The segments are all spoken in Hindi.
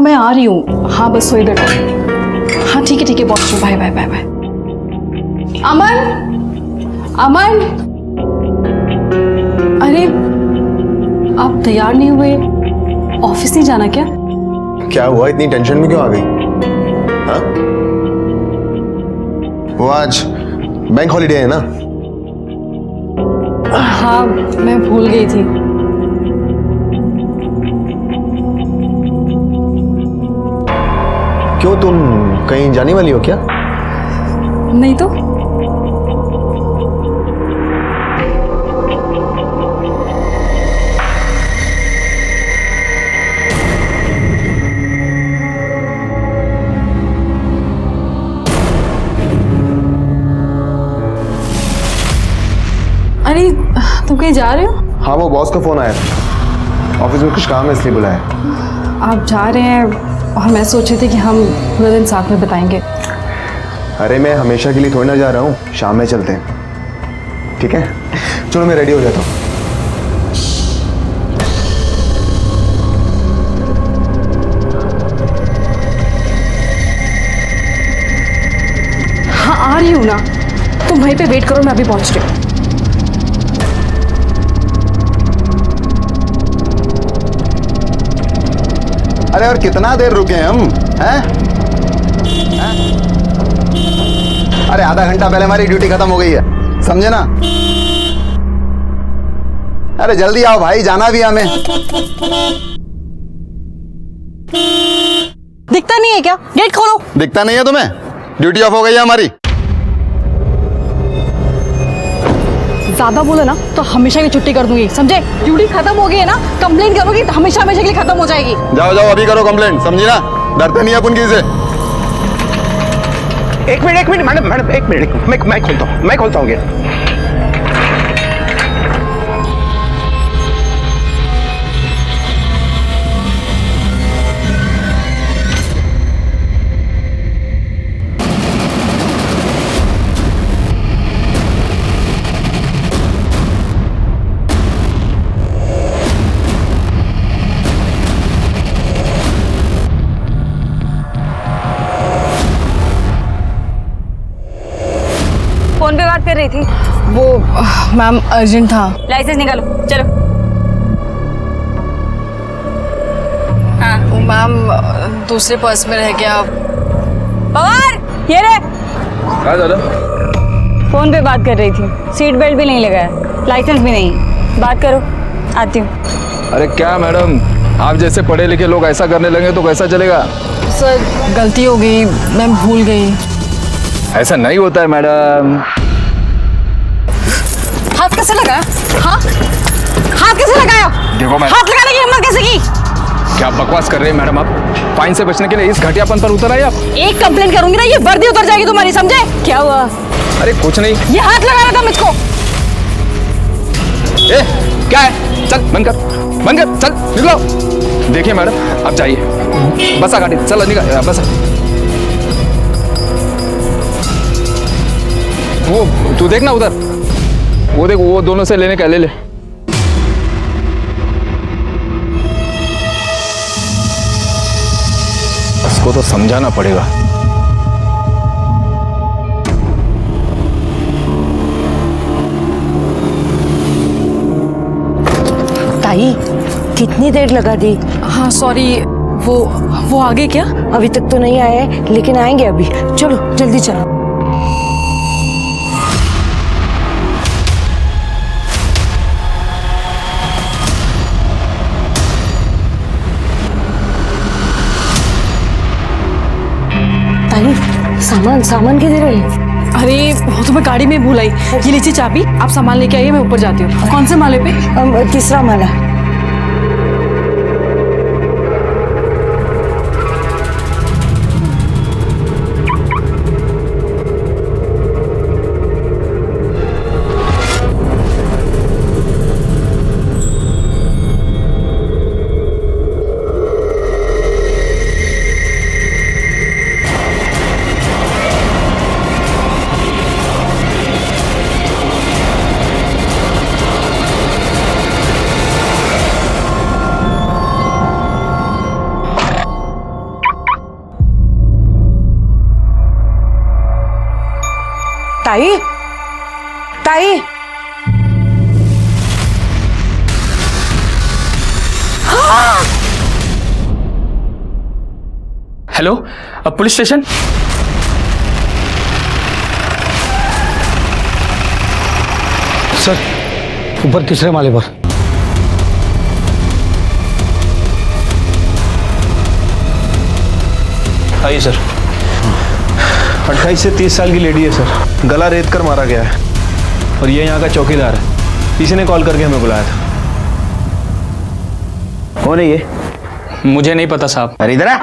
मैं आ रही हूँ। हाँ बस वही बैठो। हाँ ठीक है पहुंच रही हूँ। Bye bye bye bye. Aman Aman, अरे आप तैयार नहीं हुए? ऑफिस नहीं जाना क्या? क्या हुआ, इतनी टेंशन में क्यों आ गई? हाँ, वो आज बैंक हॉलिडे है ना? हाँ मैं भूल गई थी। क्यों, तुम कहीं जाने वाली हो क्या? नहीं तो। अरे तुम कहीं जा रहे हो? हाँ, वो बॉस का फोन आया था, ऑफिस में कुछ काम है इसलिए बुलाया। आप जा रहे हैं और मैं सोची थी कि हम पूरा दिन साथ में बिताएंगे। अरे मैं हमेशा के लिए थोड़ी ना जा रहा हूँ, शाम में चलते हैं, ठीक है? चलो मैं रेडी हो जाता हूँ। हाँ आ रही हूँ ना, तुम वहीं पे वेट करो, मैं अभी पहुंच रही हूँ। अरे और कितना देर रुके हम, हैं? अरे आधा घंटा पहले हमारी ड्यूटी खत्म हो गई है, समझे ना? अरे जल्दी आओ भाई, जाना भी हमें। दिखता नहीं है क्या? गेट खोलो। दिखता नहीं है तुम्हें? ड्यूटी ऑफ हो गई है हमारी। ज्यादा बोले ना तो हमेशा की छुट्टी कर दूंगी, समझे? ड्यूटी खत्म हो गई है ना, कंप्लेंट करोगी तो हमेशा हमेशा के लिए खत्म हो जाएगी। जाओ जाओ अभी करो कंप्लेंट, समझी ना? डरते नहीं अपन किसी से। एक मिनट मैडम एक मिनट, मैं खोलता हूँ गेट। फोन पे बात कर रही थी। वो मैम अर्जेंट था। लाइसेंस निकालो, चलो। हाँ वो मैम दूसरे पर्स में रह गया। पवार ये रे। हाँ दादा। फोन पे बात कर रही थी, सीट बेल्ट भी नहीं लगाया, लाइसेंस भी नहीं। बात करो, आती हूँ। अरे क्या मैडम, आप जैसे पढ़े लिखे लोग ऐसा करने लगे तो कैसा चलेगा? सर गलती हो गई, मैं भूल गई। ऐसा नहीं होता है मैडम। हाथ कैसे लगाया? हाँ हाथ कैसे लगाया? देखो मैडम, हाथ लगाने की हिम्मत कैसे की? क्या बकवास कर रहे हैं मैडम आप? फाइन से बचने के लिए इस घटियापन पर उतर आए आप? एक कंप्लेंट करूंगी ना, ये वर्दी उतर जाएगी तुम्हारी, समझे? क्या हुआ? अरे कुछ नहीं। ये हाथ लगा रहा था मुझको। ए, क्या है? चल बंद कर, चल निकलो। देखिए मैडम, आप जाइए, बसा गाड़ी, चलो निकल, बसा। वो तू देखना उधर, वो देख, वो दोनों से लेने का ले ले। उसको तो समझाना पड़ेगा। ताई कितनी देर लगा दी? हाँ सॉरी, वो आगे क्या? अभी तक तो नहीं आए, लेकिन आएंगे अभी। चलो जल्दी चलो। ताई सामान किधर है? अरे वो तो मैं गाड़ी में भूल आई। ये लीजिए चाबी, आप सामान लेके आइए, मैं ऊपर जाती हूँ। कौन से माले पे? तीसरा माला। ताई ताई हेलो, पुलिस स्टेशन। सर, ऊपर तीसरे माले पर। आइए सर। 28 से 30 साल की लेडी है सर, गला रेत कर मारा गया है और ये यहाँ का चौकीदार है। किसी ने कॉल करके हमें बुलाया था। कौन है ये? मुझे नहीं पता साहब। अरे इधर आ।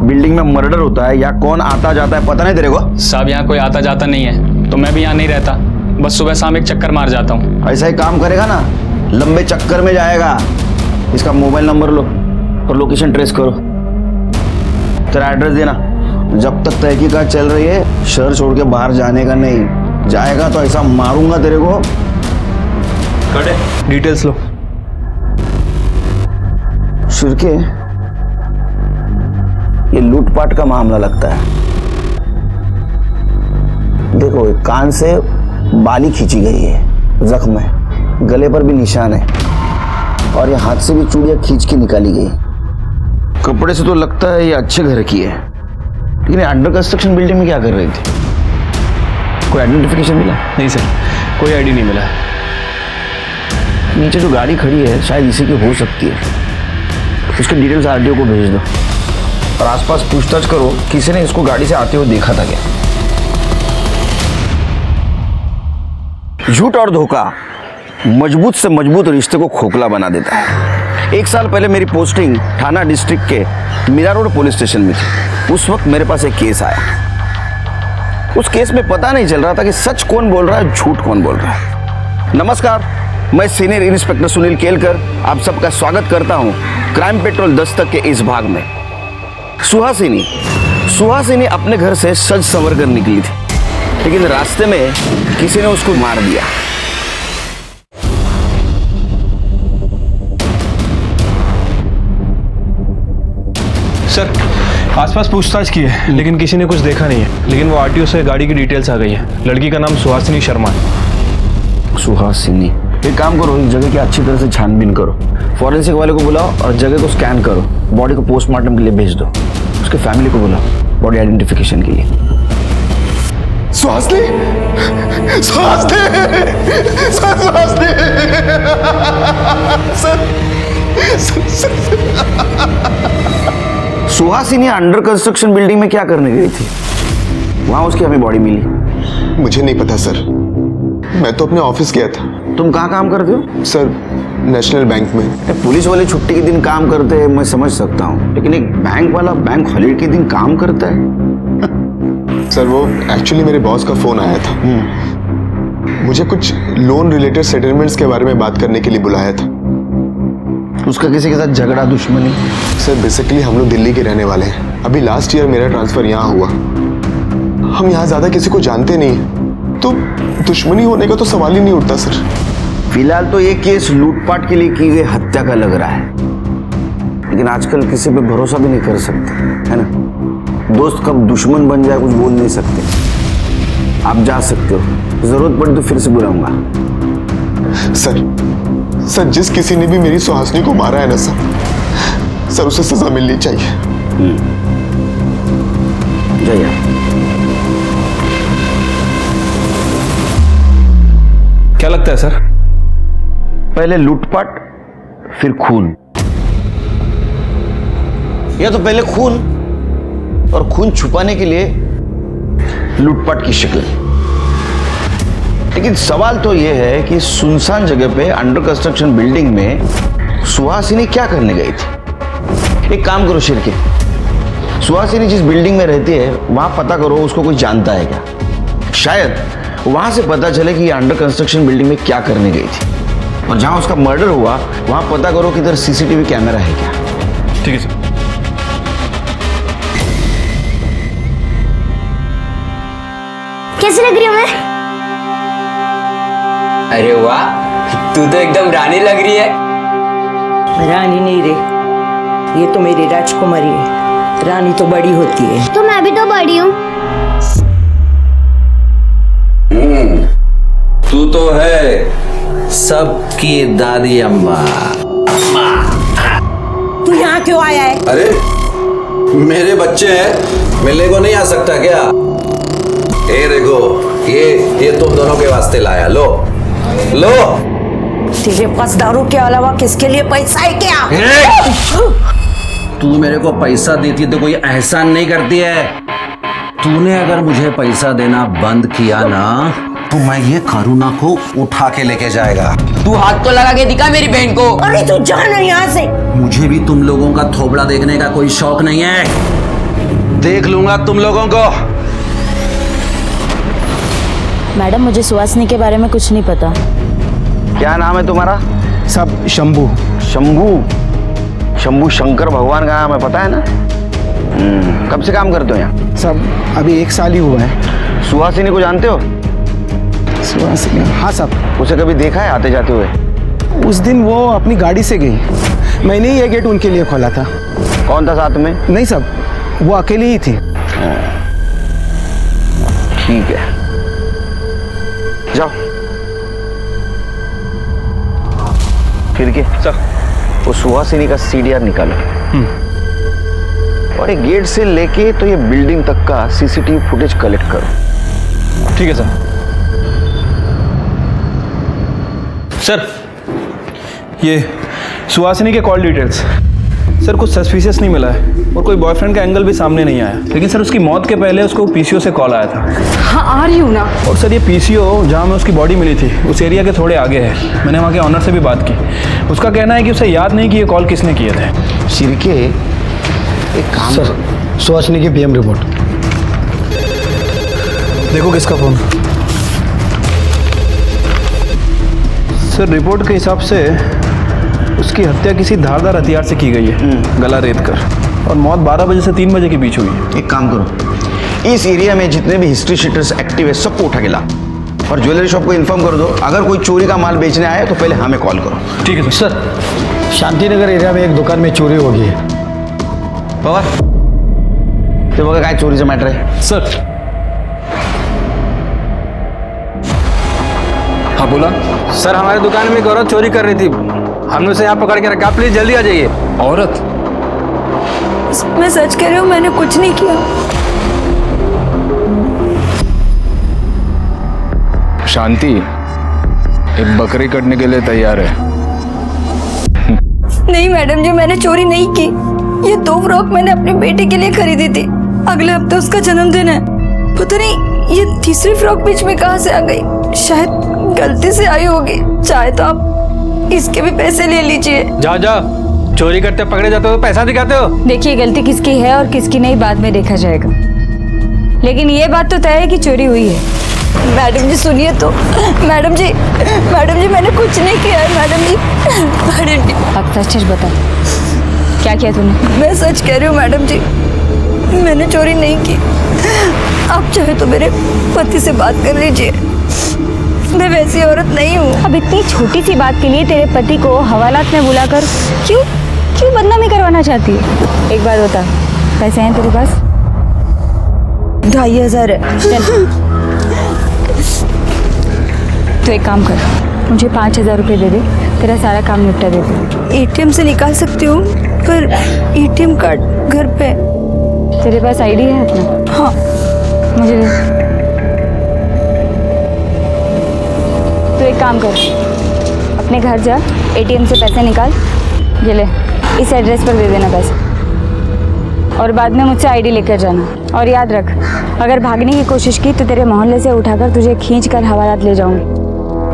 बिल्डिंग में मर्डर होता है या कौन आता जाता है पता नहीं तेरे को? साहब यहाँ कोई आता जाता नहीं है, तो मैं भी यहाँ नहीं रहता, बस सुबह शाम एक चक्कर मार जाता हूँ। ऐसा ही काम करेगा ना, लंबे चक्कर में जाएगा। इसका मोबाइल नंबर लो और लोकेशन ट्रेस करो। तेरा एड्रेस देना। जब तक तहकीकात चल रही है शहर छोड़ के बाहर जाने का नहीं। जाएगा तो ऐसा मारूंगा तेरे को। डिटेल्स लो। शिरके, ये लूटपाट का मामला लगता है। देखो, एक कान से बाली खींची गई है, जख्म है, गले पर भी निशान है और ये हाथ से भी चूड़ियां खींच के निकाली गई। कपड़े से तो लगता है ये अच्छे घर की है, लेकिन अंडर कंस्ट्रक्शन बिल्डिंग में क्या कर रही थी? कोई आइडेंटिफिकेशन मिला? नहीं सर, कोई आईडी नहीं मिला। नीचे जो गाड़ी खड़ी है शायद इसी की हो सकती है। उसके डिटेल्स आरटीओ को भेज दो और आसपास पूछताछ करो, किसी ने इसको गाड़ी से आते हुए देखा था क्या? झूठ और धोखा मजबूत से मजबूत रिश्ते को खोखला बना देता है। 1 साल पहले मेरी पोस्टिंग थाना डिस्ट्रिक्ट के मीरा रोड पुलिस स्टेशन में थी। उस वक्त मेरे पास एक केस आया। उस केस में पता नहीं चल रहा था कि सच कौन बोल रहा है, झूठ कौन बोल रहा है। नमस्कार, मैं सीनियर इंस्पेक्टर सुनील केलकर आप सबका स्वागत करता हूं क्राइम पेट्रोल दस्तक के इस भाग में। सुहासिनी अपने घर से सज संवर कर निकली थी, लेकिन रास्ते में किसी ने उसको मार दिया। सर, आसपास पूछताछ की है लेकिन किसी ने कुछ देखा नहीं है। लेकिन वो आरटीओ से गाड़ी की डिटेल्स आ गई है। लड़की का नाम सुहासिनी शर्मा है। सुहासिनी, एक काम करो, इस जगह की अच्छी तरह से छानबीन करो, फॉरेंसिक वाले को बुलाओ और जगह को स्कैन करो, बॉडी को पोस्टमार्टम के लिए भेज दो। उसके फैमिली को बुलाओ बॉडी आइडेंटिफिकेशन के लिए। सुहासिनी अंडर कंस्ट्रक्शन बिल्डिंग में क्या करने गई थी? वहां उसकी हमें बॉडी मिली। मुझे नहीं पता सर, मैं तो अपने ऑफिस गया था। तुम कहाँ काम करते हो? सर, नेशनल बैंक में। पुलिस वाले छुट्टी के दिन काम करते हैं मैं समझ सकता हूँ, लेकिन एक बैंक वाला बैंक हॉलीडे के दिन काम करता है? सर, वो एक्चुअली मेरे बॉस का फोन आया था। मुझे कुछ लोन रिलेटेड सेटलमेंट्स के बारे में बात करने के लिए बुलाया था। उसका किसी के साथ झगड़ा, दुश्मनी? सर, बेसिकली हम लोग दिल्ली के रहने वाले हैं। अभी लास्ट ईयर मेरा ट्रांसफर यहाँ हुआ। हम यहाँ ज्यादा किसी को जानते नहीं, तो दुश्मनी होने का तो सवाल ही नहीं उठता सर। फिलहाल तो ये केस लूटपाट के लिए की गई हत्या का लग रहा है, लेकिन आजकल किसी पे भरोसा भी नहीं कर सकते, है ना? दोस्त कब दुश्मन बन जाए कुछ बोल नहीं सकते। आप जा सकते हो, जरूरत पड़ी तो फिर से बुलाऊंगा। सर, जिस किसी ने भी मेरी सुहासिनी को मारा है ना सर, उसे सजा मिलनी चाहिए। जाइए। क्या लगता है सर? पहले लूटपाट फिर खून, या तो पहले खून और खून छुपाने के लिए लूटपाट की शक्ल। लेकिन सवाल तो यह है कि सुनसान जगह पे अंडर कंस्ट्रक्शन बिल्डिंग में सुहासिनी क्या करने गई थी? एक काम करो शिरके, सुहासिनी जिस बिल्डिंग में रहती है वहां पता करो उसको कोई जानता है क्या। शायद वहां से पता चले कि ये अंडर कंस्ट्रक्शन बिल्डिंग में क्या करने गई थी। और जहां उसका मर्डर हुआ वहां पता करो कि इधर सीसीटीवी कैमरा है क्या। ठीक है सर। कैसी लग रही हूँ मैं? अरे वाह, तू तो एकदम रानी लग रही है। रानी नहीं रे, ये तो मेरी राजकुमारी है। रानी तो बड़ी होती है। तो मैं भी तो बड़ी हूँ। तो है सबकी दादी अम्मा। तू यहाँ क्यों आया है? अरे मेरे बच्चे हैं, मिलने को नहीं आ सकता क्या? ये देखो, ये तुम दोनों के वास्ते लाया, लो लो। तेरे पास दारू के अलावा किसके लिए पैसा है क्या? तू मेरे को पैसा देती तो कोई एहसान नहीं करती है। तूने अगर मुझे पैसा देना बंद किया ना तो मैं ये करुणा को उठा के लेके जाएगा। तू हाथ तो लगा के दिखा मेरी बहन को। अरे तू जा ना यहाँ से। मुझे भी तुम लोगों का थोबड़ा देखने का कोई शौक नहीं है। देख लूंगा तुम लोगों को। मैडम, मुझे सुहासिनी के बारे में कुछ नहीं पता। क्या नाम है तुम्हारा? सब शंभू। शंभू? शंभू शंकर भगवान का नाम है, पता है ना? कब से काम करते हो यहाँ? सब अभी 1 साल ही हुआ है। सुहासिनी को जानते हो? सुहासिनी? हाँ सब। उसे कभी देखा है आते जाते हुए? उस दिन वो अपनी गाड़ी से गई, मैंने ही ये गेट उनके लिए खोला था। कौन था साथ में? नहीं सब, वो अकेली ही थी। ठीक है, जाओ। फिर के सर वो सुहासिनी का सीडीआर निकालो और ये गेट से लेके तो ये बिल्डिंग तक का सीसीटीवी फुटेज कलेक्ट करो। ठीक है सर। सर ये सुहासिनी के कॉल डिटेल्स सर कुछ सस्पिशियस नहीं मिला है और कोई बॉयफ्रेंड का एंगल भी सामने नहीं आया, लेकिन सर उसकी मौत के पहले उसको पीसीओ से कॉल आया था। हाँ आ रही हूँ ना। और सर ये पीसीओ जहाँ में उसकी बॉडी मिली थी उस एरिया के थोड़े आगे है। मैंने वहाँ के ऑनर से भी बात की, उसका कहना है कि उसे याद नहीं कि ये कॉल किसने किए थे। सिरके एक काम सर, सुहासिनी की पीएम रिपोर्ट देखो किसका फोन। सर रिपोर्ट के हिसाब से उसकी हत्या किसी धारदार हथियार से की गई है, गला रेत कर, और मौत 12 बजे से 3 बजे के बीच हुई है। एक काम करो, इस एरिया में जितने भी हिस्ट्री शीटर्स एक्टिव है सबको उठा के ला और ज्वेलरी शॉप को इन्फॉर्म कर दो। अगर कोई चोरी का माल बेचने आए तो पहले हमें कॉल करो। ठीक है सर। सर, शांतिनगर एरिया में एक दुकान में चोरी हो गई है। पवार ते बघा काय चोरीचं मॅटर आहे। सर हाँ बोला। सर हमारी दुकान में एक औरत चोरी कर रही थी, हमने उसे यहाँ पकड़ के रखा, प्लीज जल्दी आ जाइए। औरत? मैं सच कह रही हूँ, मैंने कुछ नहीं किया। शांति एक बकरी कटने के लिए तैयार है। नहीं मैडम जी, मैंने चोरी नहीं की। ये 2 फ्रॉक मैंने अपने बेटे के लिए खरीदी थी, अगले हफ्ते उसका जन्मदिन है। पता नहीं ये तीसरी फ्रॉक बीच में कहाँ से आ गई, शायद गलती से आई होगी। चाहे तो आप इसके भी पैसे ले लीजिए। जाओ जाओ, चोरी करते पकड़े जाते हो तो पैसा दिखाते हो। देखिए, गलती किसकी है और किसकी नहीं बाद में देखा जाएगा, लेकिन ये बात तो तय है कि चोरी हुई है। मैडम जी सुनिए तो। मैडम जी मैंने कुछ नहीं किया है। मैडम जी अब सच बता, क्या किया तूने? मैं सच कह रही हूँ मैडम जी, मैंने चोरी नहीं की। आप चाहे तो मेरे पति से बात कर लीजिए, मैं वैसी औरत नहीं हूँ। अब इतनी छोटी सी बात के लिए तेरे पति को हवालात में बुलाकर क्यों बदनामी करवाना चाहती है? एक बात बता, पैसे हैं तेरे पास? 2500 है। चल तो एक काम कर, मुझे 5000 रुपये दे दे, तेरा सारा काम निपटा दे दे। एटीएम से निकाल सकती हूँ, पर एटीएम कार्ड घर पे। तेरे पास आईडी है अपना? हाँ। मुझे दे। तो एक काम कर, अपने घर जा, एटीएम से पैसे निकाल, ये ले, इस एड्रेस पर दे देना पैसे, और बाद में मुझसे आईडी लेकर जाना। और याद रख, अगर भागने की कोशिश की तो तेरे मोहल्ले से उठाकर तुझे खींच कर हवालात ले जाऊंगी,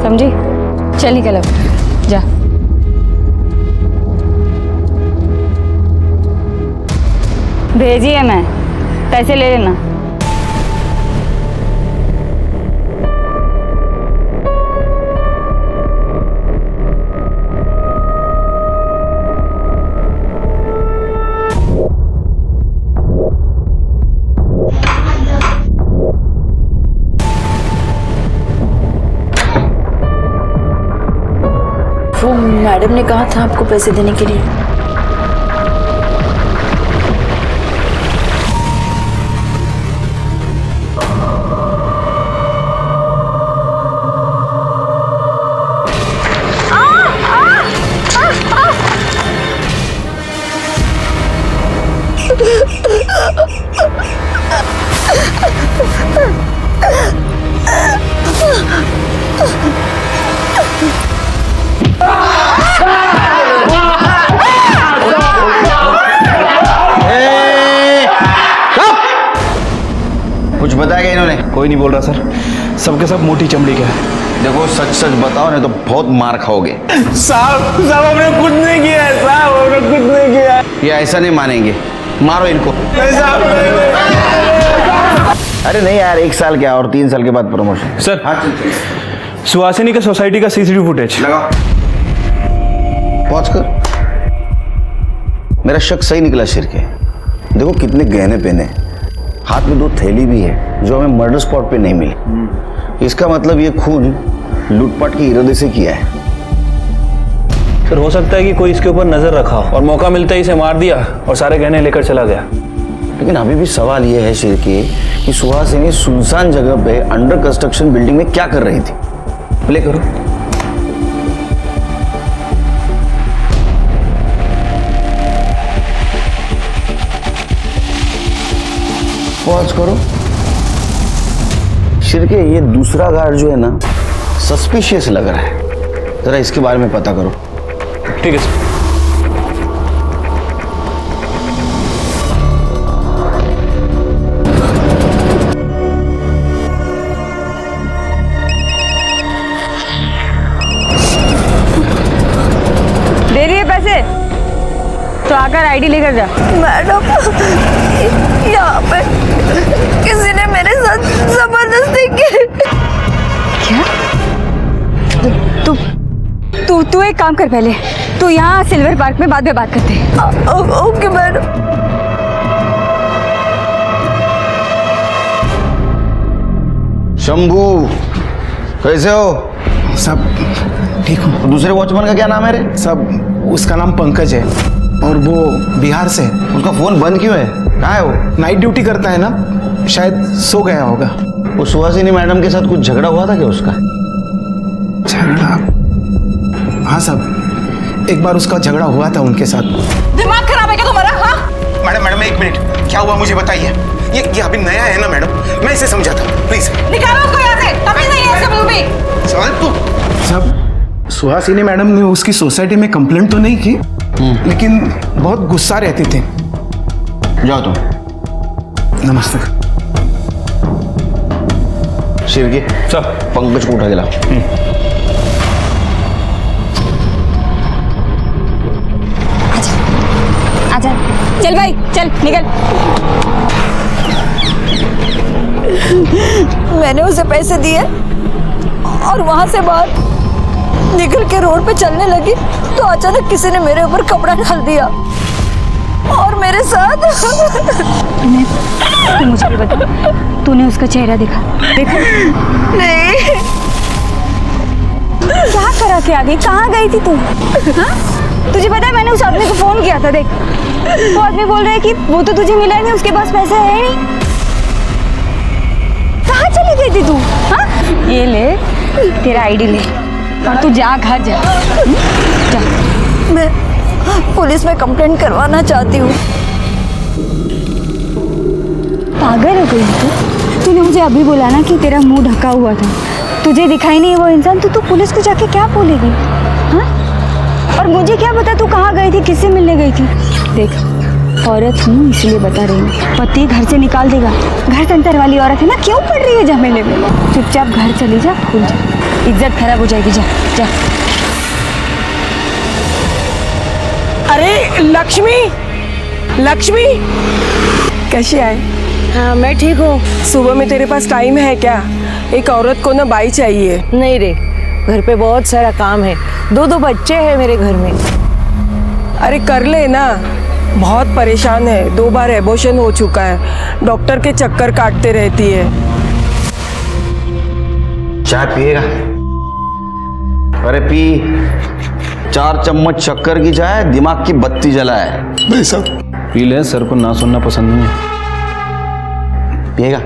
समझी? चल निकल अब, जा। भेजी है मैं, पैसे ले लेना। वो मैडम ने कहा था आपको पैसे देने के लिए। बताया क्या इन्होंने? कोई नहीं बोल रहा सर, सबके सब मोटी चमड़ी के हैं। देखो सच सच बताओ नहीं तो बहुत मार खाओगे। साहब साहब हमने कुछ नहीं किया है, साहब हमने कुछ नहीं किया है। ये ऐसा नहीं मानेंगे, मारो इनको। नहीं साहब, अरे नहीं यार, 1 साल क्या और 3 साल के बाद प्रमोशन। सर हाँ सुहासिनी के सोसाइटी का सीसीटीवी फुटेज लगाओ, पहुंच कर। मेरा शक सही निकला शिरके। देखो कितने गहने पहने, हाथ में 2 थैली भी है जो हमें मर्डर स्पॉट पे नहीं मिली। इसका मतलब ये खून लूटपाट के इरादे से किया है। सर हो सकता है कि कोई इसके ऊपर नजर रखा हो और मौका मिलता ही इसे मार दिया और सारे गहने लेकर चला गया। लेकिन अभी भी सवाल यह है शिरके कि सुहासिनी सुनसान जगह पे अंडर कंस्ट्रक्शन बिल्डिंग में क्या कर रही थी। प्ले करो। पॉज करो। शिरके ये दूसरा गार्ड जो है ना सस्पिशियस लग रहा है, जरा इसके बारे में पता करो। ठीक है सर। दे रही है पैसे तो आकर आईडी लेकर जा। मैडम, यहाँ पे किसी ने मेरे साथ जबरदस्ती की। क्या? तू तू तू एक काम कर, पहले तू यहाँ सिल्वर पार्क में बाद में बात करते हैं। Okay madam. शंभू कैसे हो? सब ठीक हूँ। दूसरे वॉचमैन का क्या नाम है रे? सब उसका नाम पंकज है और वो बिहार से है। उसका फोन बंद क्यों है? कहाँ है वो? नाइट ड्यूटी करता है ना, शायद सो गया होगा। वो सुहासिनी मैडम के साथ कुछ झगड़ा हुआ था क्या उसका? झगड़ा? हाँ साहब, एक बार उसका झगड़ा हुआ था उनके साथ। दिमाग खराब है क्या तुम्हारा? हाँ मैडम मैडम 1 मिनट, क्या हुआ मुझे बताइए। ये अभी नया है ना मैडम, मैं इसे समझाता हूँ प्लीज। निकालो उसको यहाँ से, तभी नहीं है इसका बिल्कुल भी। साहब सुहासिनी मैडम ने उसकी सोसाइटी में कंप्लेंट तो नहीं की, लेकिन बहुत गुस्सा रहती थी। जाओ तुम। नमस्ते। शिरके सर पंकज को उठा के लाओ। आजा, चल भाई चल निकल। मैंने उसे पैसे दिए और वहां से बाहर निकल के रोड पे चलने लगी तो अचानक किसी ने मेरे ऊपर कपड़ा डाल दिया और मेरे साथ। तू मुझे भी बता, तूने उसका चेहरा देखा? नहीं। क्या करा के आ गई? कहाँ गई थी तू? हाँ? तुझे पता है मैंने उस आदमी को फोन किया था, देख वो आदमी बोल रहा है कि वो तो तुझे मिला नहीं, उसके पास पैसे है नहीं। कहाँ चली गई थी तू? हाँ? ये ले तेरा आईडी ले और तू जा घर जा। जा। मैं पुलिस में कंप्लेंट करवाना चाहती हूँ। पागल हो गई तू? तूने मुझे अभी बोला ना कि तेरा मुंह ढका हुआ था, तुझे दिखाई नहीं वो इंसान, तो तू पुलिस को जाके क्या बोलेगी? हाँ? और मुझे क्या पता तू कहाँ गई थी, किससे मिलने गई थी? देख औरत हूँ इसलिए बता रही हूँ, पति घर से निकाल देगा। घर संसार वाली औरत है ना, क्यों पड़ रही है झमेले में? चुपचाप घर चली जा, भूल जा, इज्जत खराब हो जाएगी। जा जा। अरे लक्ष्मी, लक्ष्मी कैसी है? हाँ मैं ठीक हूँ। सुबह में तेरे पास टाइम है क्या? एक औरत को ना बाई चाहिए। नहीं रे, घर पे बहुत सारा काम है, 2 बच्चे हैं मेरे घर में। अरे कर ले ना, बहुत परेशान है, 2 बार एबॉर्शन हो चुका है, डॉक्टर के चक्कर काटते रहती है। चाय पिएगा? अरे पी। 4 चम्मच शक्कर की चाय दिमाग की बत्ती जलाए। नहीं साहब। पी ले, सर को ना सुनना पसंद नहीं है। पिएगा?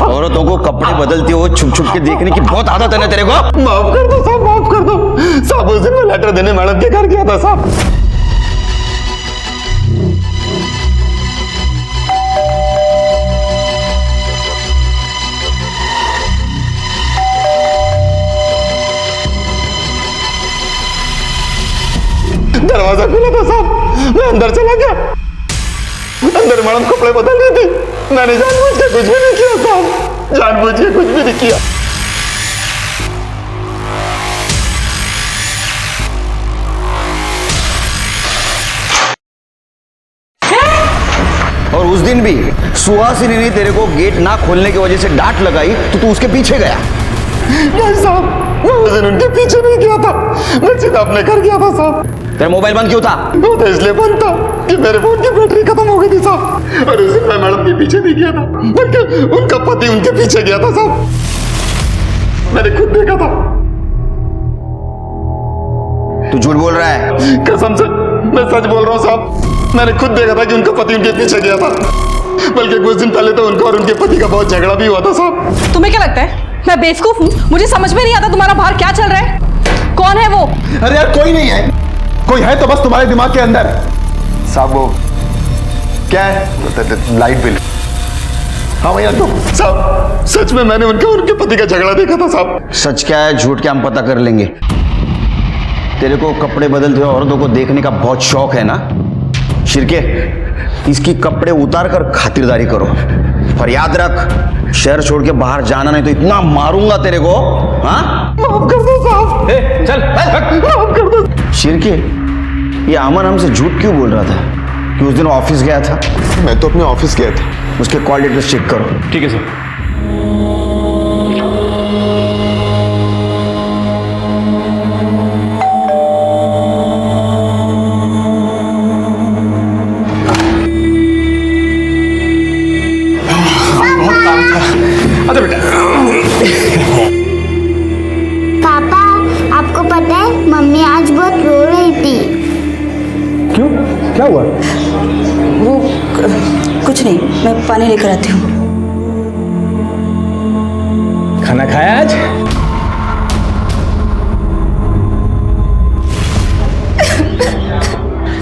औरतों को कपड़े बदलते हुए छुप छुप के देखने की बहुत आदत है ना तेरे को? माफ कर दो साहब, माफ कर दो साहब। उस दिन मैं लेटर देने मैडम के घर गया था साहब। दरवाजा खुला था साहब, मैं अंदर चला गया। अंदर मैडम कपड़े बदल रही थी। मैंने जानबूझ के कुछ भी नहीं किया साहब, जानबूझ के कुछ भी नहीं किया। और उस दिन भी सुहासिनी ने तेरे को गेट ना खोलने की वजह से डांट लगाई तो तू उसके पीछे गया। नहीं साहब, मैं उस दिन उनके पीछे नहीं गया था, मैं सीधा अपने घर गया था साहब। तेरा मोबाइल बंद क्यों था? वो तो इसलिए बंद था कि मेरे फोन की बैटरी खत्म हो गई थी साहब। और उस दिन मैं मैडम के पीछे नहीं गया था, बल्कि उनका पति उनके पीछे गया था साहब। मैंने खुद देखा था। तू झूठ बोल रहा है? कसम से मैं सच बोल रहा हूँ साहब। मैंने खुद देखा था कि उनका पति उनके पीछे गया था, बल्कि कुछ दिन पहले तो उनका और उनके पति का बहुत झगड़ा भी हुआ था साहब। तुम्हें क्या लगता है मैं बेवकूफ हूँ? मुझे समझ में नहीं आता तुम्हारा बाहर क्या चल रहा है। कौन है वो? अरे यार कोई नहीं है, कोई है तो बस तुम्हारे दिमाग के अंदर। साहब वो क्या है? Light bill. हाँ भैया तो साहब सच में मैंने उनका और उनके पति का झगड़ा देखा था साहब। सच क्या है झूठ क्या हम पता कर लेंगे। तेरे को कपड़े बदलते हुए औरतों को देखने का बहुत शौक है ना? शिरके, इसकी कपड़े उतार कर खातिरदारी करो, पर याद रख शहर छोड़ के बाहर जाना नहीं तो इतना मारूंगा तेरे को। हाँ माफ कर दो साहब। चल माफ कर दो। शिरके, ये अमन हमसे झूठ क्यों बोल रहा था कि उस दिन ऑफिस गया था? मैं तो अपने ऑफिस गया था। उसके कॉल डिटेल्स चेक करो। ठीक है सर। अच्छा बेटा। पापा आपको पता है मम्मी आज बहुत रो रही थी। क्यों, क्या हुआ? वो कुछ नहीं, मैं पानी लेकर आती हूँ। खाना खाया आज?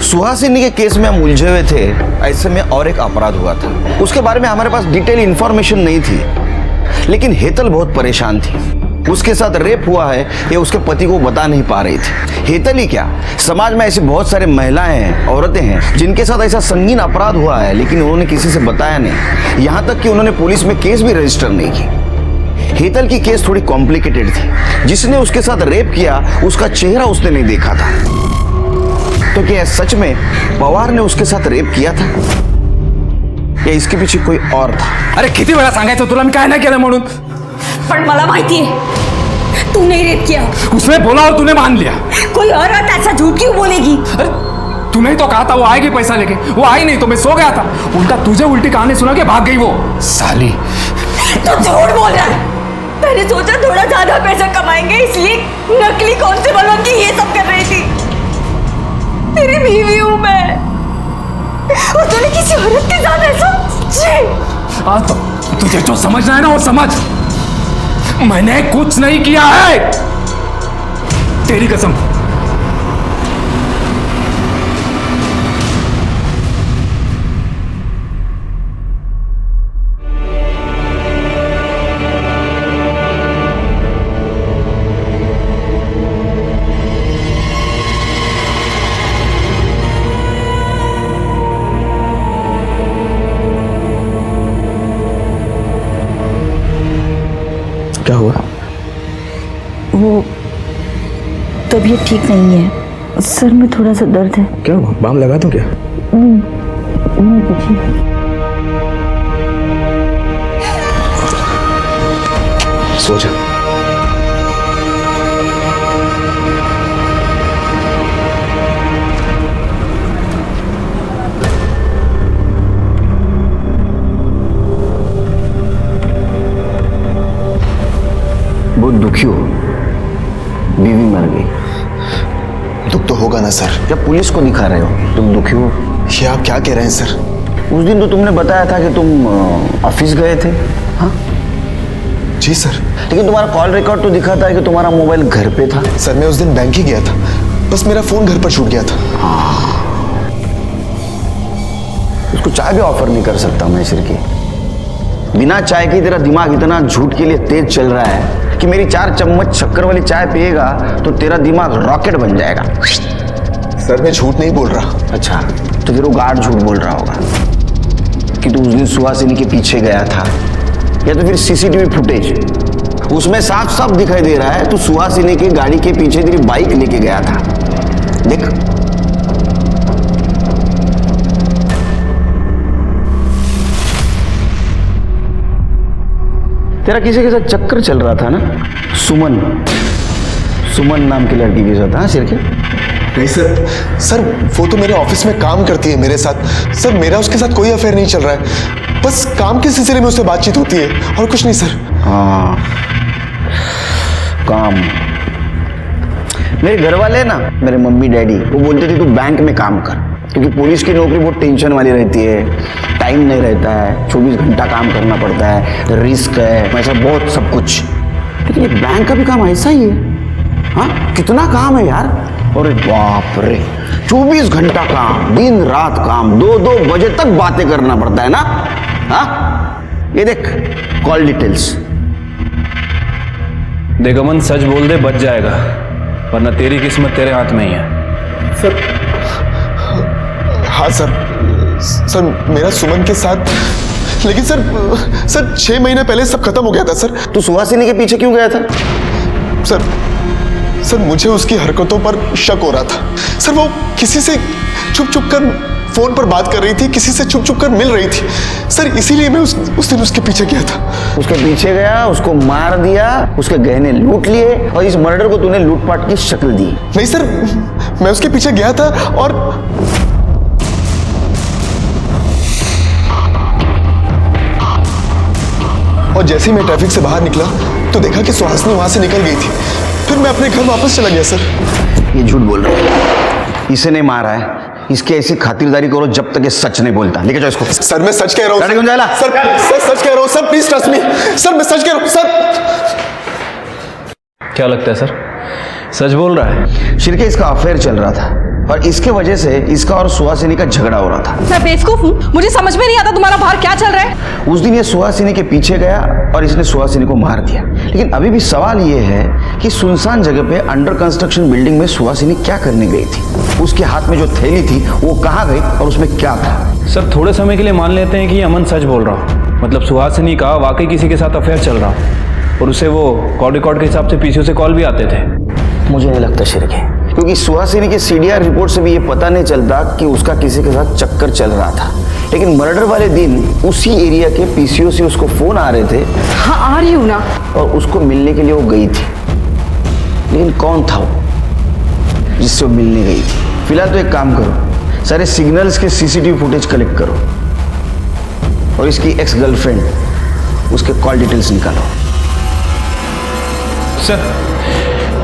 सुहासिनी के केस में हम उलझे हुए थे, ऐसे में और एक अपराध हुआ था। उसके बारे में हमारे पास डिटेल इंफॉर्मेशन नहीं थी, लेकिन हेतल बहुत परेशान थी। उसके साथ रेप हुआ है ये उसके पति को बता नहीं पा रही थी। हेतल ही क्या, समाज में ऐसी बहुत सारी महिलाएं हैं, औरतें हैं जिनके साथ ऐसा संगीन अपराध हुआ है लेकिन उन्होंने किसी से बताया नहीं, यहाँ तक कि उन्होंने पुलिस में केस भी रजिस्टर नहीं की। हेतल की केस थोड़ी कॉम्प्लिकेटेड थी। जिसने उसके साथ रेप किया उसका चेहरा उसने नहीं देखा था, तो क्या सच में पवार ने उसके साथ रेप किया था या इसके पीछे कोई और था? अरे किती वेळा सांगायचं तुला मी काय नाही केलं म्हणून? पण मला माहिती है तूने रेप किया। उसने बोला और तूने मान लिया। कोई और ऐसा झूठ क्यों बोलेगी? अरे तूने ही तो कहा था वो आएगी पैसा लेके, वो आई नहीं तो मैं सो गया था। उल्टा तुझे उल्टी कहानी सुना के भाग गई वो साली। तू झूठ बोल रहा है। मैंने सोचा थोड़ा ज्यादा पैसा कमाएंगे इसलिए नकली कांस्टेबल बन के ये सब कर रही थी। तेरी बीवी हूं मैं और तूने किसी औरत के साथ ऐसा? हाँ तो तुझे जो समझना है ना वो समझ। मैंने कुछ नहीं किया है, तेरी कसम। क्या हुआ? वो तबीयत ठीक नहीं है, सर में थोड़ा सा दर्द है। क्या हुआ? बाम लगा दूं क्या? नहीं कुछ नहीं। सो जा। बहुत दुखी हो, बीवी मर गई। दुख तो होगा ना सर। जब पुलिस को दिखा रहे हो तुम दुखी हो? ये आप क्या कह रहे हैं सर? उस दिन तो तुमने बताया था कि तुम ऑफिस गए थे। हाँ जी सर। लेकिन तुम्हारा कॉल रिकॉर्ड तो दिखाता है कि तुम्हारा मोबाइल घर पे था। सर मैं उस दिन बैंक ही गया था, बस मेरा फोन घर पर छूट गया था। उसको चाय भी ऑफर नहीं कर सकता मैं सिरकी। बिना चाय के तेरा दिमाग इतना झूठ के लिए तेज चल रहा है कि मेरी 4 चम्मच शक्कर वाली चाय पिएगा तो तेरा दिमाग रॉकेट बन जाएगा। सर मैं झूठ नहीं बोल रहा। अच्छा तो फिर वो गार्ड झूठ बोल रहा होगा। सुहासिनी के पीछे गया था, या तो फिर सीसीटीवी फुटेज, उसमें साफ साफ दिखाई दे रहा है तू सुहासिनी की गाड़ी के पीछे तेरी बाइक लेके गया था। देख, तेरा किसी के साथ चक्कर चल रहा था ना, सुमन नाम की लड़की के साथ। हाँ सिरके? नहीं सर, वो तो मेरे ऑफिस में काम करती है मेरे साथ। सर मेरा उसके साथ कोई अफेयर नहीं चल रहा है, बस काम के सिलसिले में उससे बातचीत होती है और कुछ नहीं सर। हाँ, काम। मेरे घर वाले ना, मेरे मम्मी डैडी, वो बोलते थे तू बैंक में काम कर, क्योंकि पुलिस की नौकरी बहुत टेंशन वाली रहती है, टाइम नहीं रहता है, 24 घंटा काम करना पड़ता है, रिस्क है, ऐसा बहुत सब कुछ। लेकिन ये बैंक का भी काम ऐसा ही है। हाँ, कितना काम है यार। अरे बाप रे, 24 घंटा काम, दिन रात काम, 2-2 बजे तक बातें करना पड़ता है ना। हाँ, ये देख कॉल डिटेल्स। देख अमन, सच बोल दे, बच जाएगा, वरना तेरी किस्मत तेरे हाथ में ही है। सर, हाँ सर, मेरा सुमन के साथ, लेकिन सर 6 महीने पहले सब खत्म हो गया था सर। तू सुहासिनी के पीछे क्यों गया था? सर मुझे उसकी हरकतों पर शक हो रहा था। सर वो किसी से छुप कर फोन पर बात कर रही थी, किसी से छुप कर मिल रही थी सर, इसीलिए मैं उस दिन उसके पीछे गया था। उसके पीछे गया, उसको मार दिया, उसके गहने लूट लिए, और इस मर्डर को तूने लूटपाट की शक्ल दी। नहीं सर, मैं उसके पीछे गया था और जैसे ही मैं ट्रैफिक से बाहर निकला तो देखा कि सुहासिनी वहां से निकल गई थी। फिर मैं अपने घर वापस चला गया सर। ये झूठ बोल रहा है, इसे नहीं मारा है, इसकी ऐसी खातिरदारी करो जब तक ये सच नहीं बोलता। लेके जाओ इसको। सर मैं सच कह रहा हूँ सर, सच कह रहा हूँ sir, please trust me sir, मैं सच कह रहा हूँ सर। क्या लगता है सर, सच बोल रहा है? शिरके, इसका अफेयर चल रहा था और इसके वजह से इसका और सुहासिनी का झगड़ा हो रहा था। मैं बेवकूफ हूँ, मुझे समझ में नहीं आता तुम्हारा बाहर क्या चल रहा है। उस दिन ये सुहासिनी के पीछे गया और इसने सुहासिनी को मार दिया। लेकिन अभी भी सवाल ये है कि सुनसान जगह पे अंडर कंस्ट्रक्शन बिल्डिंग में सुहासिनी क्या करने गई थी? उसके हाथ में जो थैली थी वो कहाँ गई और उसमें क्या था? सर थोड़े समय के लिए मान लेते हैं कि अमन सच बोल रहा हूँ, मतलब सुहासिनी का वाकई किसी के साथ अफेयर चल रहा और उसे वो कॉल रिकॉर्ड के हिसाब से पीसीओ से कॉल भी आते थे। मुझे नहीं लगता शिरके, क्योंकि सुहासिनी की सीडीआर रिपोर्ट से भी ये पता नहीं चलता कि उसका किसी के साथ चक्कर चल रहा था। लेकिन मर्डर वाले दिन उसी एरिया के पीसीओ से उसको फोन आ रहे थे। हाँ आ रही हूँ ना। और उसको मिलने के लिए वो गई थी, लेकिन कौन था वो जिससे वो मिलने गई थी? फिलहाल तो एक काम करो, सारे सिग्नल्स के सीसीटीवी फुटेज कलेक्ट करो और इसकी एक्स गर्लफ्रेंड, उसके कॉल डिटेल्स निकालो। सर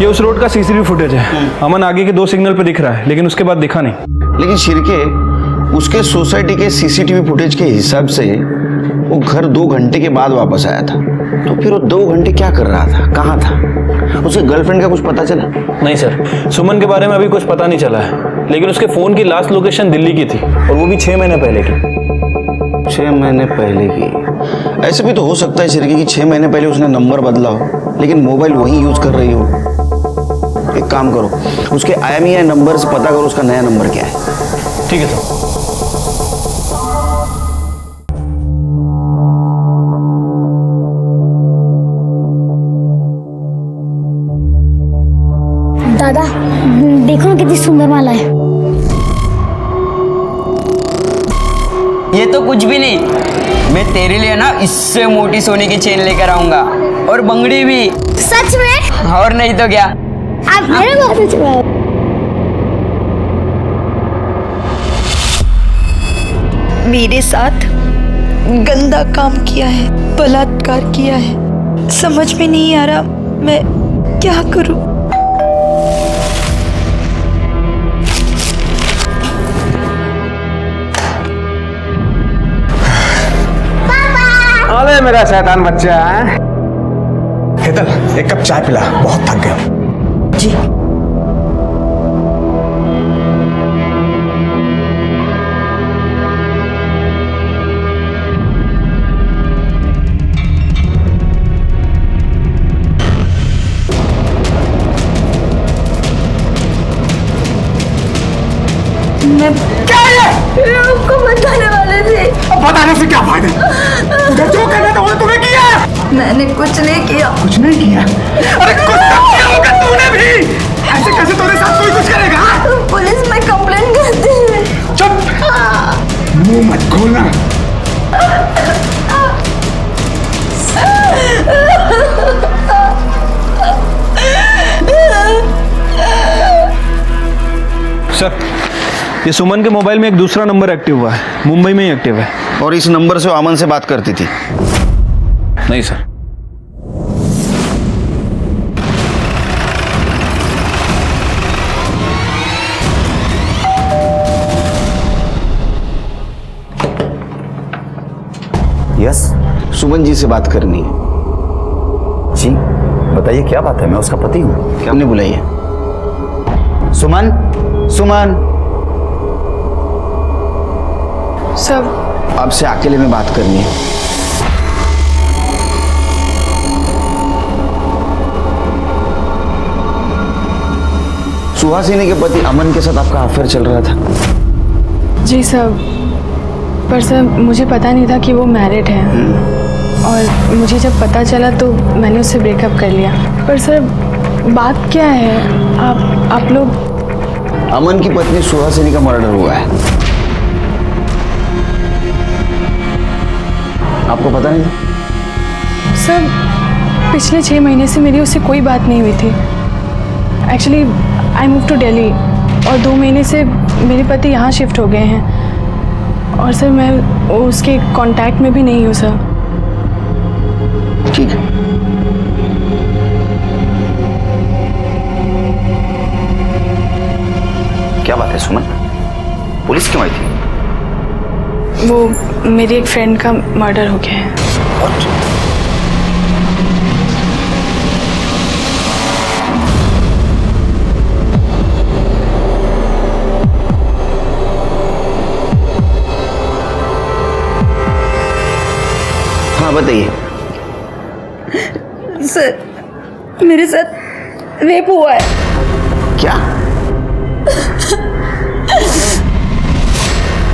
ये उस रोड का सीसीटीवी फुटेज है। अमन आगे के 2 सिग्नल पे दिख रहा है, लेकिन उसके बाद दिखा नहीं। लेकिन शिरके, उसके सोसाइटी के सीसीटीवी फुटेज के हिसाब से वो घर 2 घंटे के बाद वापस आया था। तो फिर वो 2 घंटे क्या कर रहा था, कहाँ था? उसके गर्लफ्रेंड का कुछ पता चला? नहीं सर, सुमन के बारे में अभी कुछ पता नहीं चला है, लेकिन उसके फोन की लास्ट लोकेशन दिल्ली की थी और वो भी 6 महीने पहले की। 6 महीने पहले की? ऐसे भी तो हो सकता है शिरके कि 6 महीने पहले उसने नंबर बदला हो, लेकिन मोबाइल वही यूज कर रही हो। एक काम करो, उसके IMEI नंबर से पता करो उसका नया नंबर क्या है। ठीक है सर। दादा देखो ना कितनी सुंदर माला है। ये तो कुछ भी नहीं, मैं तेरे लिए ना इससे मोटी सोने की चेन लेकर आऊंगा और बंगड़ी भी। सच में? और नहीं तो क्या। आप मेरे बात सच में? मेरे साथ गंदा काम किया है, बलात्कार किया है, समझ में नहीं आ रहा मैं क्या करूं। अरे मेरा शैतान बच्चा है। हेतल, एक कप चाय पिला, बहुत थक गया। जी। मैं क्या आपको बताने वाले थे। बताने से क्या फायदा? मैंने कुछ नहीं किया। कुछ नहीं किया? अरे कुछ तो किया होगा तूने भी। ऐसे कैसे तेरे साथ कोई कुछ करेगा? पुलिस में कंप्लेंट करती है। चुप, मुंह मत खोलना। सर, ये सुमन के मोबाइल में एक दूसरा नंबर एक्टिव हुआ है, मुंबई में ही एक्टिव है। और इस नंबर से वो अमन से बात करती थी? नहीं सर। यस, सुमन जी से बात करनी है। जी बताइए क्या बात है, मैं उसका पति हूँ। क्या आपने बुलाई है? सुमन, सुमन। सब आपसे अकेले में बात करनी है। सुहासिनी के पति अमन के साथ आपका अफेयर चल रहा था? जी सर, पर सर मुझे पता नहीं था कि वो मैरिड है। और मुझे जब पता चला तो मैंने उससे ब्रेकअप कर लिया। पर सर बात क्या है? आप लोग? अमन की पत्नी सुहासिनी का मर्डर हुआ है। आपको पता नहीं था? सर पिछले 6 महीने से मेरी उससे कोई बात नहीं हुई थी। Actually I move to Delhi और 2 महीने से मेरे पति यहाँ शिफ्ट हो गए हैं। और सर मैं उसके कांटेक्ट में भी नहीं हूँ सर। ठीक है। क्या बात है सुमन, पुलिस क्यों आई थी? वो मेरी एक फ्रेंड का मर्डर हो गया है। हाँ बताइए। सर मेरे साथ रेप हुआ है। क्या?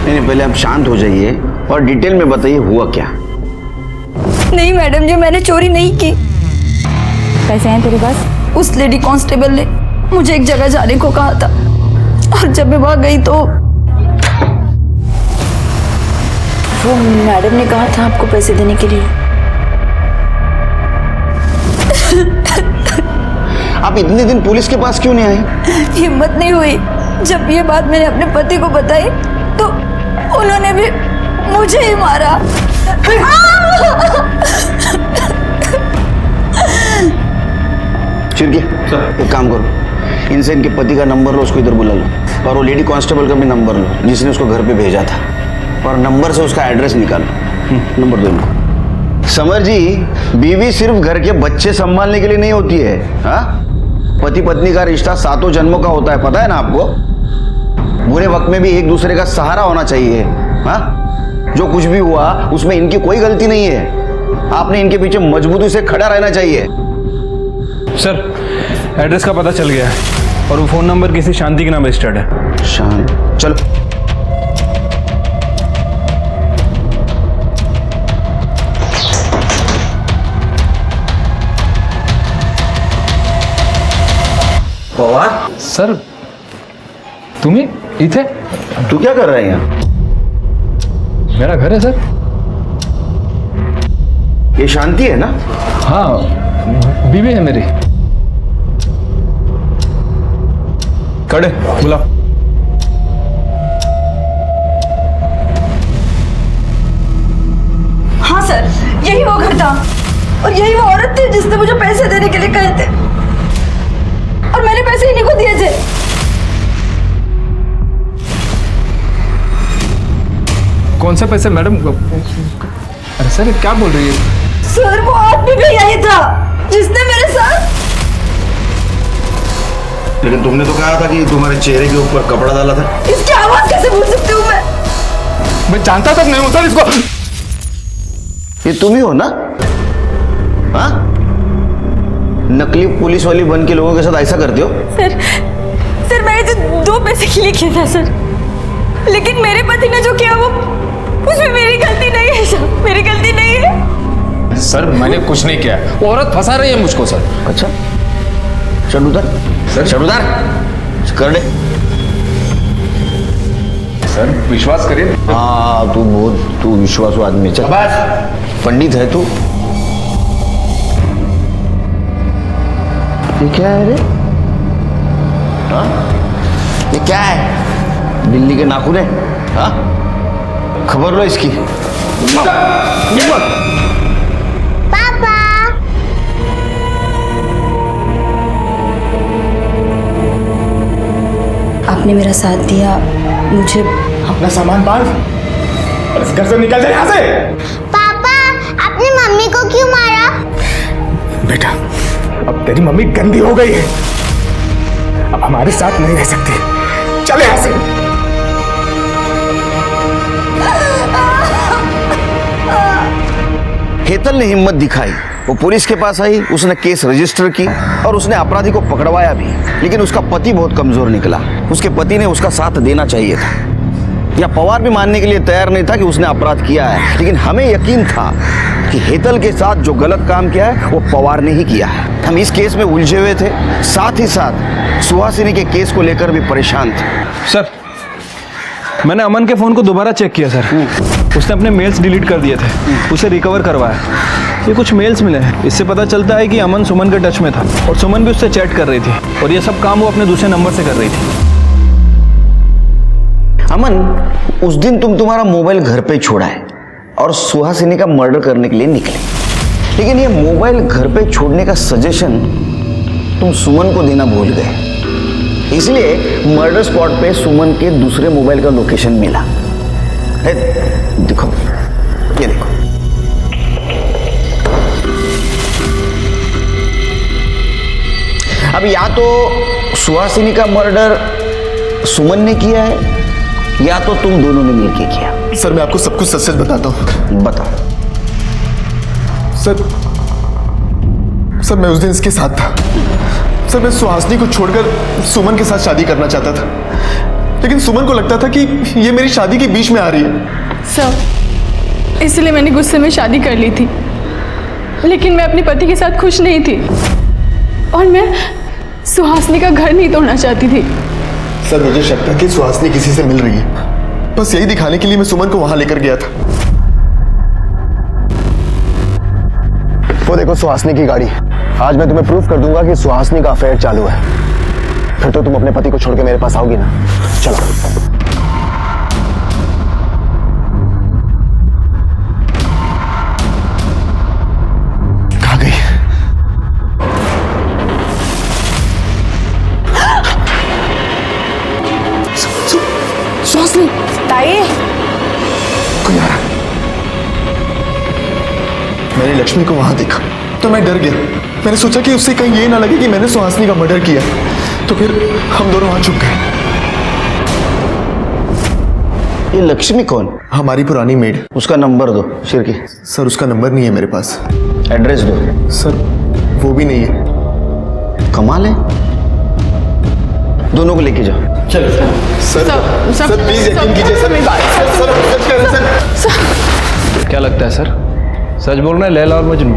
नहीं, पहले आप शांत हो जाइए और डिटेल में बताइए हुआ क्या। नहीं मैडम जी, मैंने चोरी नहीं की। पैसे हैं तेरे पास? उस लेडी कांस्टेबल ने मुझे एक जगह जाने को कहा था और जब मैं वहां गई तो वो मैडम ने कहा था आपको पैसे देने के लिए। आप इतने दिन पुलिस के पास क्यों नहीं आई? हिम्मत नहीं हुई। जब ये बात मैंने अपने पति को बताई तो उन्होंने भी मुझे ही मारा। चिरकी, एक काम करो, इनसे इनके पति का नंबर लो, उसको इधर बुला लो। और वो लेडी कांस्टेबल का भी नंबर लो जिसने उसको घर पे भेजा था, और नंबर से उसका एड्रेस निकालो। नंबर दो इनको। समर जी, बीवी सिर्फ घर के बच्चे संभालने के लिए नहीं होती है। हाँ, पति पत्नी का रिश्ता 7 जन्मों का होता है, पता है ना आपको? बुरे वक्त में भी एक दूसरे का सहारा होना चाहिए। हाँ, जो कुछ भी हुआ उसमें इनकी कोई गलती नहीं है। आपने इनके पीछे मजबूती से खड़ा रहना चाहिए। सर, एड्रेस का पता चल गया है और वो फ़ोन नंबर किसी शांति के नाम रजिस्टर्ड है। शांति? चलो। पवार सर, तुम्ही इथे? तू क्या कर रहा है यहाँ? मेरा घर है सर। ये शांति है ना? हाँ, बीवी है मेरी। खड़े, बुलाओ। हाँ सर, यही वो घर था और यही वो औरत थी जिसने मुझे पैसे देने के लिए कहे थे और मैंने पैसे इन्हीं को दिए थे। कौन से पैसे मैडम? अरे सर, क्या बोल रही है? सर, वो आदमी भी यही था जिसने मेरे साथ। लेकिन तुमने तो कहा था कि तुम्हारे चेहरे के ऊपर कपड़ा डाला था। इसकी आवाज कैसे भूल सकती हूँ मैं जानता तक नहीं हूँ सर इसको। ये तुम ही हो ना? हाँ, नकली पुलिस वाली बन के लोगों के साथ ऐसा करते हो? सर मैंने तो 2 पैसे के लिए किया था सर, लेकिन मेरे पति ने जो किया वो उसमें मेरी गलती नहीं है सर, मेरी गलती नहीं है। सर मैंने कुछ नहीं किया, वो औरत फंसा रही है मुझको सर। अच्छा चल उधर, चल उधर कर दे। सर विश्वास करिए। हाँ तू विश्वासू आदमी। चल पंडित है तू। ये क्या है रे? हाँ ये क्या है? बिल्ली के नाखून है? हाँ खबर लो इसकी। पापा आपने मेरा साथ दिया, मुझे अपना सामान बांध और इस घर से निकल जा यहाँ से। पापा आपने मम्मी को क्यों मारा? बेटा अब तेरी मम्मी गंदी हो गई है, अब हमारे साथ नहीं रह सकती। चल यहाँ से। हेतल ने हिम्मत दिखाई, वो पुलिस के पास आई, उसने केस रजिस्टर की और उसने अपराधी को पकड़वाया भी। लेकिन उसका पति बहुत कमजोर निकला। उसके पति ने उसका साथ देना चाहिए था, या पवार भी मानने के लिए तैयार नहीं था कि उसने अपराध किया है। लेकिन हमें यकीन था कि हेतल के साथ जो गलत काम किया है वो पवार ने ही किया है। हम इस केस में उलझे हुए थे, साथ ही साथ सुहासिनी के केस को लेकर भी परेशान थे। सर मैंने अमन के फ़ोन को दोबारा चेक किया सर, उसने अपने मेल्स डिलीट कर दिए थे, उसे रिकवर करवाया। ये कुछ मेल्स मिले हैं, इससे पता चलता है कि अमन सुमन के टच में था और सुमन भी उससे चैट कर रही थी, और ये सब काम वो अपने दूसरे नंबर से कर रही थी। अमन उस दिन तुम्हारा मोबाइल घर पे छोड़ा है और सुहासिनी का मर्डर करने के लिए निकले, लेकिन ये मोबाइल घर पे छोड़ने का सजेशन तुम सुमन को देना भूल गए। इसलिए मर्डर स्पॉट पे सुमन के दूसरे मोबाइल का लोकेशन मिला। देखो ये देखो, अब या तो सुहासिनी का मर्डर सुमन ने किया है या तो तुम दोनों ने मिलकर किया। सर मैं आपको सब कुछ सच सच बताता हूँ। बताओ। सर मैं उस दिन इसके साथ था। सर मैं सुहासिनी को छोड़कर सुमन के साथ शादी करना चाहता था, लेकिन सुमन को लगता था कि ये मेरी शादी के बीच में आ रही है। सर इसलिए मैंने गुस्से में शादी कर ली थी, लेकिन मैं अपने पति के साथ खुश नहीं थी और मैं सुहासिनी का घर नहीं तोड़ना चाहती थी। सर मुझे शक था कि सुहासिनी किसी से मिल रही है, बस यही दिखाने के लिए मैं सुमन को वहां लेकर गया था। वो देखो सुहासिनी की गाड़ी। आज मैं तुम्हें प्रूफ कर दूंगा कि सुहासिनी का अफेयर चालू है, फिर तो तुम अपने पति को छोड़ के मेरे पास आओगी ना। चलो। कहाँ गई? सुहासिनी ताई कोई आ रहा। मैंने लक्ष्मी को वहां देखा तो मैं डर गया। मैंने सोचा कि उससे कहीं ये ना लगे कि मैंने सुहासिनी का मर्डर किया, तो फिर हम दोनों वहां छुप गए। ये लक्ष्मी कौन? हमारी पुरानी मेड। उसका नंबर दो शिरकी। सर उसका नंबर नहीं है मेरे पास। एड्रेस दो। सर वो भी नहीं है। कमाल है, दोनों को लेके जाओ। चलो सर प्लीज यकीन कीजिए सर। क्या लगता है सर, सच बोल रहे हैं लैला और मजनू?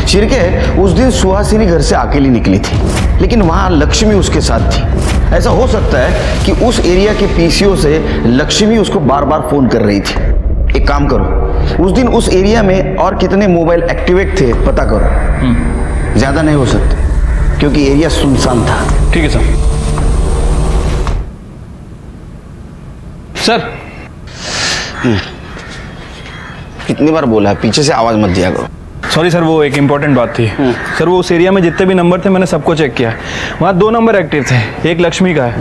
शिरके उस दिन सुहासिनी घर से अकेली निकली थी, लेकिन वहां लक्ष्मी उसके साथ थी। ऐसा हो सकता है कि उस एरिया के पीसीओ से लक्ष्मी उसको बार बार फोन कर रही थी। एक काम करो, उस दिन उस एरिया में और कितने मोबाइल एक्टिवेट थे पता करो। ज्यादा नहीं हो सकते क्योंकि एरिया सुनसान था। ठीक है सर। सर कितनी बार बोला है पीछे से आवाज मत दिया करो। सॉरी सर, वो एक इम्पॉर्टेंट बात थी। सर वो उस एरिया में जितने भी नंबर थे मैंने सबको चेक किया, वहाँ 2 नंबर एक्टिव थे, एक लक्ष्मी का है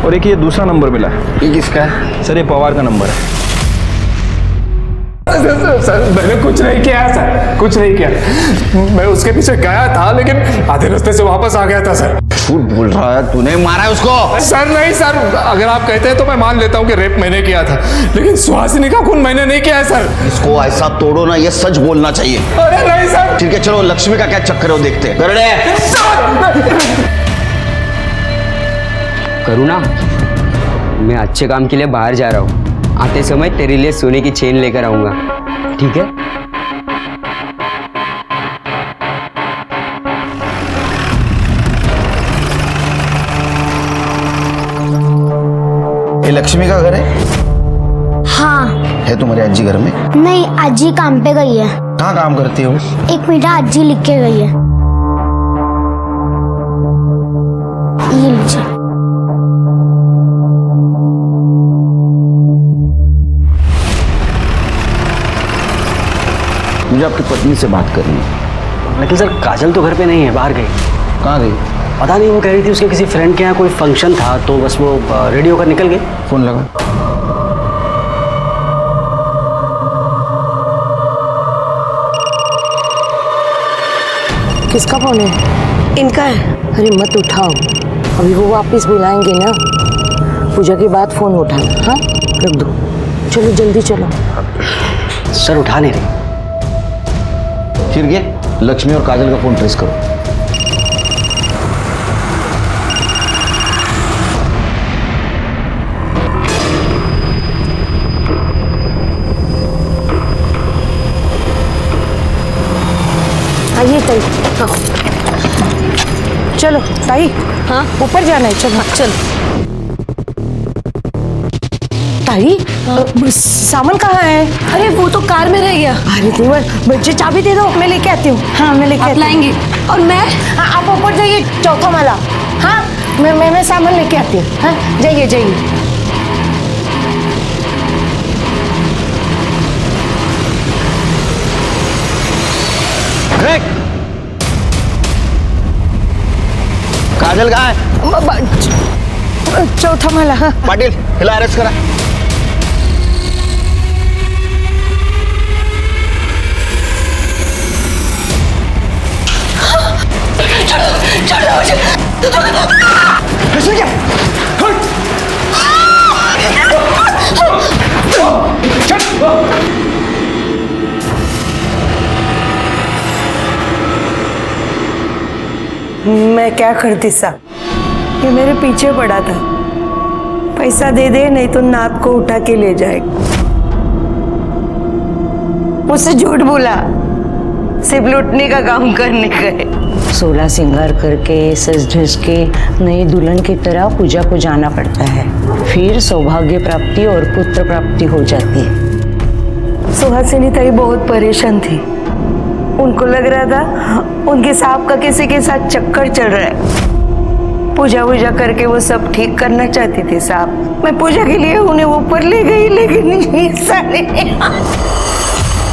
और एक ये दूसरा नंबर मिला है। ये किसका है? सर ये पवार का नंबर है। सर मैंने कुछ नहीं किया है सर, कुछ नहीं किया। मैं उसके पीछे गया था लेकिन आधे रास्ते से वापस आ गया था सर। झूठ बोल रहा है, तूने मारा है उसको? सर नहीं सर, अगर आप कहते हैं तो मैं मान लेता हूँ कि रेप मैंने किया था, लेकिन सुहासिनी का खून मैंने नहीं किया है सर। इसको ऐसा तोड़ो ना, ये सच बोलना चाहिए। अरे नहीं सर। ठीक है चलो, लक्ष्मी का क्या चक्कर है वो देखते हैं। करुणा, मैं अच्छे काम के लिए बाहर जा रहा हूँ, आते समय तेरे लिए सोने की चेन लेकर आऊंगा, ठीक है? ये लक्ष्मी का घर है? हाँ। है तुम्हारी अज्जी घर में? नहीं, अज्जी काम पे गई है। कहाँ काम करती हो? एक मीठा अज्जी लिख के गई है। ये लीजिए। मुझे आपकी पत्नी से बात करनी है। लेकिन सर काजल तो घर पे नहीं है, बाहर गई। कहाँ गई? पता नहीं, वो कह रही थी उसके किसी फ्रेंड के यहाँ कोई फंक्शन था तो बस वो रेडी होकर निकल गई। फोन लगा। किसका फोन है? इनका है। अरे मत उठाओ, अभी वो वापस बुलाएंगे ना। पूजा के बाद फोन उठाना। हाँ रख दो, चलो जल्दी चलो। सर उठा नहीं रही। फिर ये लक्ष्मी और काजल का फोन ट्रेस करो। आइए ताई। हाँ चलो ताई। हाँ ऊपर जाना है, चलो। चलो ताई, सामान कहाँ है? अरे वो तो कार में रह गया। अरे देवर, मुझे चाबी दे दो, मैं लेके आती हूँ। हाँ मैं लेके आती हूँ। लाएंगे। और मैं? हाँ आप ऊपर जाइए, चौथा माला। हाँ मैं सामान लेके आती हूँ। हाँ जाइए जाइए। काजल कहाँ है? चौथा माला। हाँ पाटिल हिला अरेस्ट करा। मैं क्या करती साहब, ये मेरे पीछे पड़ा था। पैसा दे दे नहीं तो नाक को उठा के ले जाएगा। मुझसे झूठ बोला, सिर्फ लूटने का काम करने गए। 16 श्रृंगार करके सज धज के नई दुल्हन की तरह पूजा को जाना पड़ता है, फिर सौभाग्य प्राप्ति और पुत्र प्राप्ति हो जाती है। सुहासिनी ताई बहुत परेशान थी। उनको लग रहा था उनके सांप का किसी के साथ चक्कर चल रहा है। पूजा वूजा करके वो सब ठीक करना चाहती थी साहब। मैं पूजा के लिए उन्हें ऊपर ले गई, लेकिन ऐसा नहीं।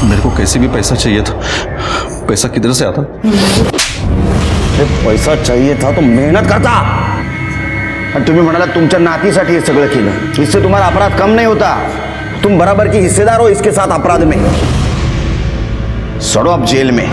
मेरे को कैसे भी पैसा चाहिए था। पैसा किधर से आता? पैसा चाहिए था तो मेहनत करता। आणि तुम्ही म्हणाला तुमच्या नातीसाठी हे सगळं केलं। इससे तुम्हारा अपराध कम नहीं होता। तुम बराबर की हिस्सेदार हो इसके साथ अपराध में। सड़ो अब जेल में।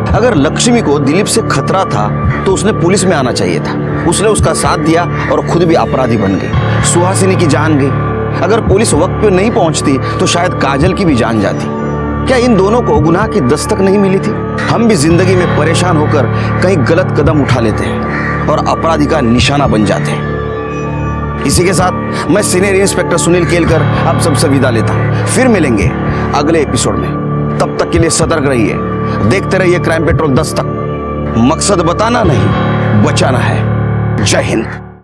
अगर लक्ष्मी को दिलीप से खतरा था तो उसने पुलिस में आना चाहिए था। उसने उसका साथ दिया और खुद भी अपराधी बन गई। सुहासिनी की जान गई। अगर पुलिस वक्त पे नहीं पहुंचती तो शायद काजल की भी जान जाती। क्या इन दोनों को गुनाह की दस्तक नहीं मिली थी? हम भी जिंदगी में परेशान होकर कहीं गलत कदम उठा लेते हैं और अपराधी का निशाना बन जाते हैं। इसी के साथ मैं सीनियर इंस्पेक्टर सुनील केलकर आप सबसे विदा लेता हूं। फिर मिलेंगे अगले एपिसोड में। तब तक के लिए सतर्क रहिए, देखते रहिए क्राइम पेट्रोल 10 तक। मकसद बताना नहीं, बचाना है। जय हिंद।